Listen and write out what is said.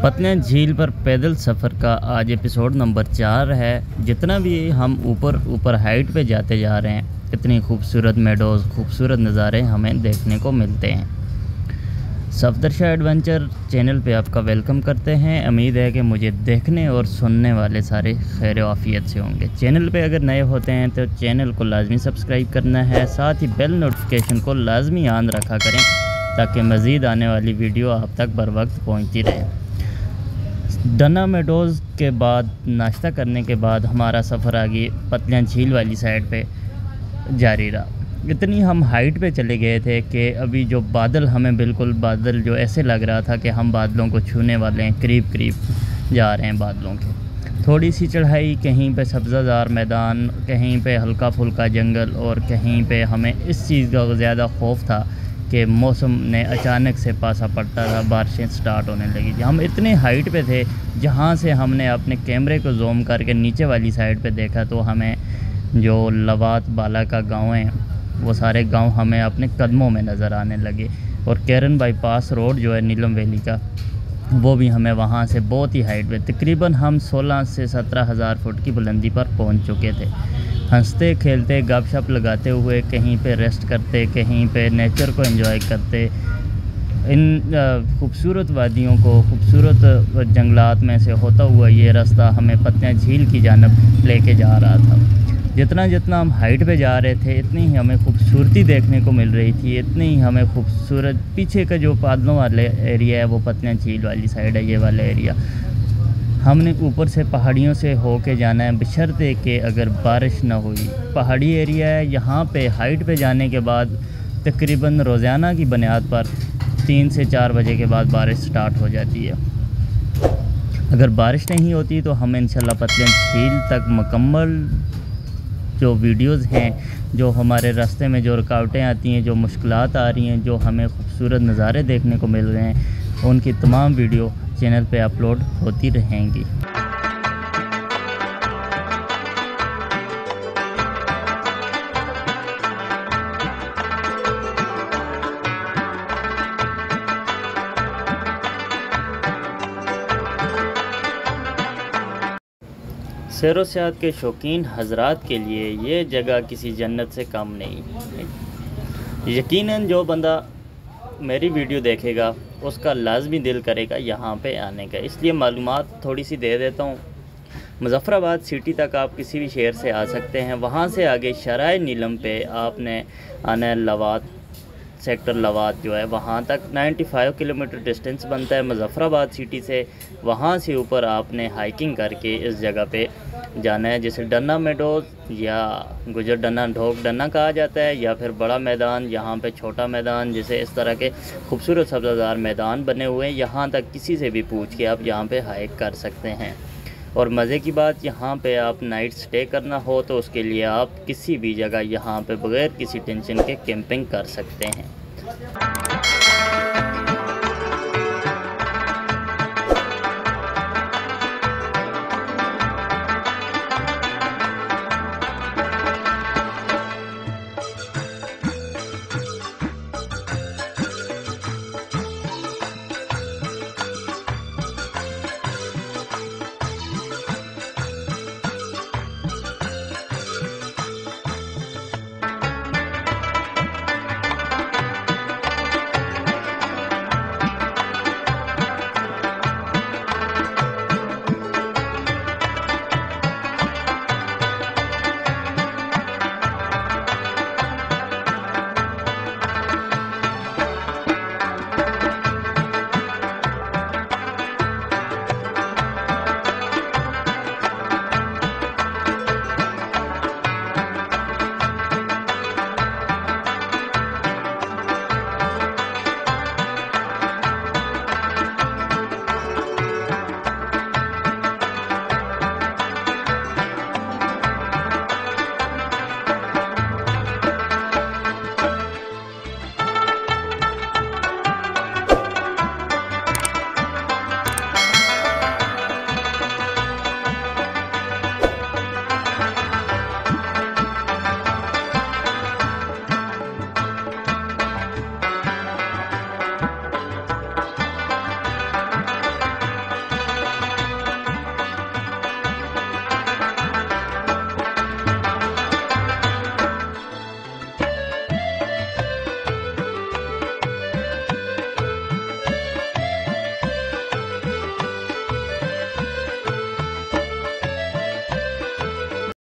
पतनिया झील पर पैदल सफ़र का आज एपिसोड नंबर 4 है। जितना भी हम ऊपर हाइट पे जाते जा रहे हैं, इतनी खूबसूरत मेडोज़, खूबसूरत नज़ारे हमें देखने को मिलते हैं। सफदरशाह एडवेंचर चैनल पे आपका वेलकम करते हैं। उम्मीद है कि मुझे देखने और सुनने वाले सारे खैर आफियत से होंगे। चैनल पे अगर नए होते हैं तो चैनल को लाजमी सब्सक्राइब करना है, साथ ही बेल नोटिफिकेशन को लाजमी ऑन रखा करें ताकि मज़ीद आने वाली वीडियो आप तक बर वक्त पहुँचती रहे। डना मेडोज़ के बाद नाश्ता करने के बाद हमारा सफ़र आगे पतनिया झील वाली साइड पे जारी रहा। इतनी हम हाइट पे चले गए थे कि अभी जो बादल हमें बिल्कुल बादल जो ऐसे लग रहा था कि हम बादलों को छूने वाले हैं, करीब जा रहे हैं बादलों के। थोड़ी सी चढ़ाई, कहीं पे सब्ज़ादार मैदान, कहीं पे हल्का फुल्का जंगल और कहीं पे हमें इस चीज़ का ज़्यादा खौफ था कि मौसम ने अचानक से पासा पड़ता था, बारिशें स्टार्ट होने लगी थी। हम इतने हाइट पे थे जहाँ से हमने अपने कैमरे को जूम करके नीचे वाली साइड पे देखा तो हमें जो लवात बाला का गांव है वो सारे गांव हमें अपने कदमों में नज़र आने लगे। और केरन बाईपास रोड जो है नीलम वैली का, वो भी हमें वहाँ से बहुत ही हाइट पे, तकरीबन हम 16 से 17 हज़ार फुट की बुलंदी पर पहुँच चुके थे। हंसते खेलते गपशप लगाते हुए कहीं पे रेस्ट करते, कहीं पे नेचर को एंजॉय करते, इन खूबसूरत वादियों को, खूबसूरत जंगलात में से होता हुआ ये रास्ता हमें पतनिया झील की जानब लेके जा रहा था। जितना हम हाइट पे जा रहे थे इतनी ही हमें खूबसूरती देखने को मिल रही थी, इतनी ही हमें खूबसूरत पीछे का जो बादलों वाले एरिया है वो पतनिया झील वाली साइड है, ये वाला एरिया। हमने ऊपर से पहाड़ियों से होके जाना है, बशर्ते कि अगर बारिश ना हुई। पहाड़ी एरिया है, यहाँ पे हाइट पे जाने के बाद तकरीबन रोज़ाना की बुनियाद पर 3 से 4 बजे के बाद बारिश स्टार्ट हो जाती है। अगर बारिश नहीं होती तो हम इंशाल्लाह पतनिया झील तक मुकम्मल जो वीडियोज़ हैं, जो हमारे रास्ते में जो रुकावटें आती हैं, जो मुश्किलात आ रही हैं, जो हमें खूबसूरत नज़ारे देखने को मिल रहे हैं, उनकी तमाम वीडियो चैनल पे अपलोड होती रहेंगी। सैर सियाहत के शौकीन हजरात के लिए ये जगह किसी जन्नत से कम नहीं। यकीनन जो बंदा मेरी वीडियो देखेगा उसका लाजमी दिल करेगा यहाँ पे आने का। इसलिए मालूमात थोड़ी सी दे देता हूँ। मुज़फ़्फ़राबाद सिटी तक आप किसी भी शहर से आ सकते हैं। वहाँ से आगे शराय नीलम पे आपने आना है। लवात सेक्टर लवात जो है वहाँ तक 95 किलोमीटर डिस्टेंस बनता है मुज़फ़्फ़राबाद सिटी से। वहाँ से ऊपर आपने हाइकिंग करके इस जगह पे जाना है, जिसे डना मेडोज़ या गुजर डना ढोक डना कहा जाता है, या फिर बड़ा मैदान, यहाँ पे छोटा मैदान, जिसे इस तरह के खूबसूरत सब्ज़ादार मैदान बने हुए हैं। यहाँ तक किसी से भी पूछ के आप यहाँ पे हाइक कर सकते हैं। और मज़े की बात, यहाँ पे आप नाइट स्टे करना हो तो उसके लिए आप किसी भी जगह यहाँ पे बग़ैर किसी टेंशन के कैंपिंग कर सकते हैं।